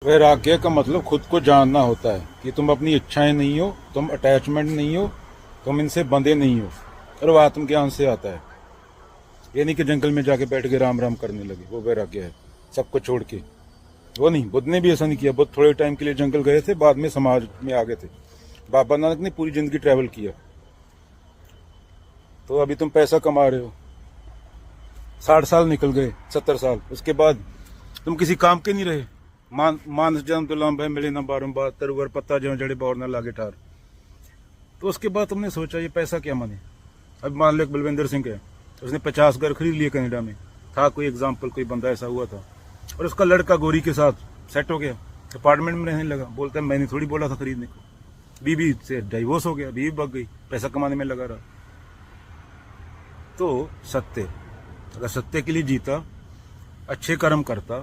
वैराग्य का मतलब खुद को जानना होता है कि तुम अपनी इच्छाएं नहीं हो, तुम अटैचमेंट नहीं हो, तुम इनसे बंधे नहीं हो। और वो आत्मज्ञान से आता है। ये नहीं कि जंगल में जाके बैठ के राम राम करने लगे, वो वैराग्य है सबको छोड़ के। वो नहीं, बुद्ध ने भी ऐसा नहीं किया। बुद्ध थोड़े टाइम के लिए जंगल गए थे, बाद में समाज में आ गए थे। बाबा नानक ने पूरी जिंदगी ट्रैवल किया। तो अभी तुम पैसा कमा रहे हो, 60 साल निकल गए, 70 साल, उसके बाद तुम किसी काम के नहीं रहे। मानस जन्म तो लंब है, मिले न बारंबार, तरुवर पत्ता जो जड़े बौर न लागे ठार। तो उसके बाद तुमने सोचा ये पैसा क्या माने। अब मान लो एक बलविंदर सिंह है, उसने 50 घर खरीद लिए कनाडा में। था कोई एग्जाम्पल, कोई बंदा ऐसा हुआ था, और उसका लड़का गोरी के साथ सेट हो गया, अपार्टमेंट में रहने लगा। बोलता है मैंने थोड़ी बोला था खरीदने को। बीबी से डाइवोर्स हो गया, बीबी भाग गई, पैसा कमाने में लगा रहा। तो सत्य, अगर सत्य के लिए जीता, अच्छे कर्म करता,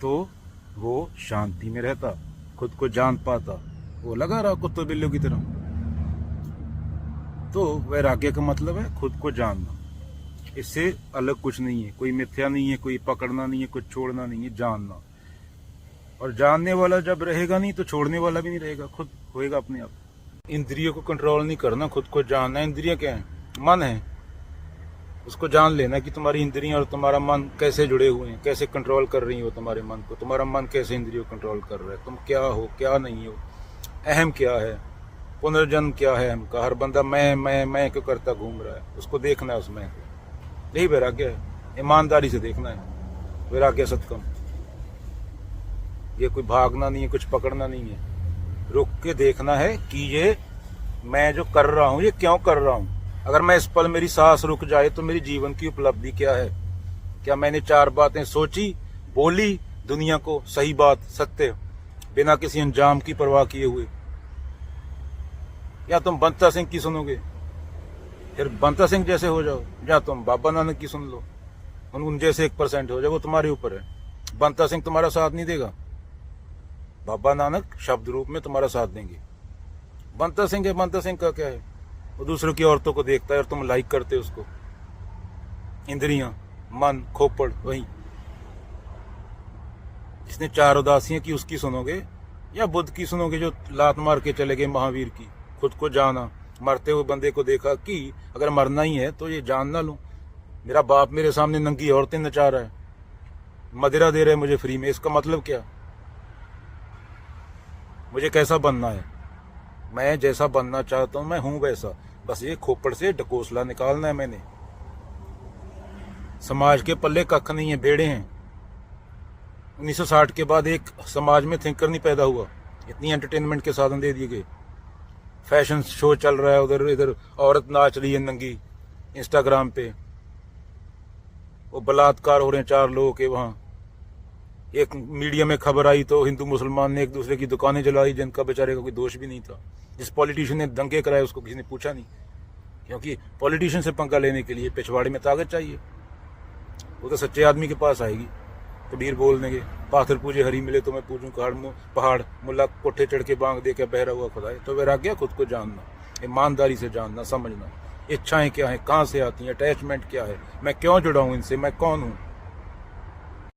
तो वो शांति में रहता, खुद को जान पाता। वो लगा रहा कुत्तों बिल्लियों की तरह। तो वैराग्य का मतलब है खुद को जानना। इससे अलग कुछ नहीं है, कोई मिथ्या नहीं है, कोई पकड़ना नहीं है, कुछ छोड़ना नहीं है, जानना। और जानने वाला जब रहेगा नहीं तो छोड़ने वाला भी नहीं रहेगा, खुद होएगा अपने आप। इंद्रियों को कंट्रोल नहीं करना, खुद को जानना। इंद्रियां क्या है? मन है। उसको जान लेना कि तुम्हारी इंद्रियां और तुम्हारा मन कैसे जुड़े हुए हैं, कैसे कंट्रोल कर रही हो तुम्हारे मन को, तुम्हारा मन कैसे इंद्रियों को कंट्रोल कर रहा है, तुम क्या हो क्या नहीं हो, अहम क्या है, पुनर्जन्म क्या है अहम का। हर बंदा मैं क्यों करता घूम रहा है, उसको देखना है उसमें। यही वैराग्य है, ईमानदारी से देखना है। वैराग्य सत्कम, ये कोई भागना नहीं है, कुछ पकड़ना नहीं है। रुक के देखना है कि ये मैं जो कर रहा हूं ये क्यों कर रहा हूं। अगर मैं इस पल मेरी सांस रुक जाए तो मेरी जीवन की उपलब्धि क्या है। क्या मैंने 4 बातें सोची, बोली दुनिया को, सही बात, सत्य, बिना किसी अंजाम की परवाह किए हुए। या तुम बंता सिंह की सुनोगे, फिर बंता सिंह जैसे हो जाओ, या तुम बाबा नानक की सुन लो, उन जैसे 1% हो जाओ। वो तुम्हारे ऊपर है। बंता सिंह तुम्हारा साथ नहीं देगा, बाबा नानक शब्द रूप में तुम्हारा साथ देंगे। बंता सिंह है, बंता सिंह का क्या है, वो दूसरों की औरतों को देखता है और तुम लाइक करते हो उसको। इंद्रियां, मन, खोपड़, वही। जिसने 4 उदासियां की उसकी सुनोगे, या बुद्ध की सुनोगे जो लात मार के चले गए, महावीर की। खुद को जाना, मरते हुए बंदे को देखा कि अगर मरना ही है तो ये जान ना लूं। मेरा बाप मेरे सामने नंगी औरतें नचा रहा है, मदिरा दे रहा है मुझे फ्री में, इसका मतलब क्या। मुझे कैसा बनना है, मैं जैसा बनना चाहता हूं मैं हूं वैसा। बस ये खोपड़ से ढकोसला निकालना है मैंने। समाज के पल्ले कख नहीं है, भेड़े हैं। 1960 के बाद एक समाज में थिंकर नहीं पैदा हुआ। इतनी एंटरटेनमेंट के साधन दे दिए गए। फैशन शो चल रहा है, उधर इधर औरत नाच रही है नंगी इंस्टाग्राम पे। वो बलात्कार हो रहे हैं 4 लोगों के वहां। एक मीडिया में खबर आई तो हिंदू मुसलमान ने एक दूसरे की दुकानें जलाई, जिनका बेचारे का कोई दोष भी नहीं था। जिस पॉलिटिशियन ने दंगे कराए उसको किसी ने पूछा नहीं, क्योंकि पॉलिटिशियन से पंगा लेने के लिए पिछवाड़े में ताकत चाहिए। वो तो सच्चे आदमी के पास आएगी। कबीर बोल देंगे, पाथर पूजे हरी मिले तो मैं पूजूं पहाड़, मुल्ला कोठे चढ़ के बांग दे के बहरा हुआ खुदा है। तो वैराग्य खुद को जानना, ईमानदारी से जानना, समझना, इच्छाएं क्या है, कहाँ से आती हैं, अटैचमेंट क्या है, मैं क्यों जुड़ा हूं इनसे, मैं कौन हूं।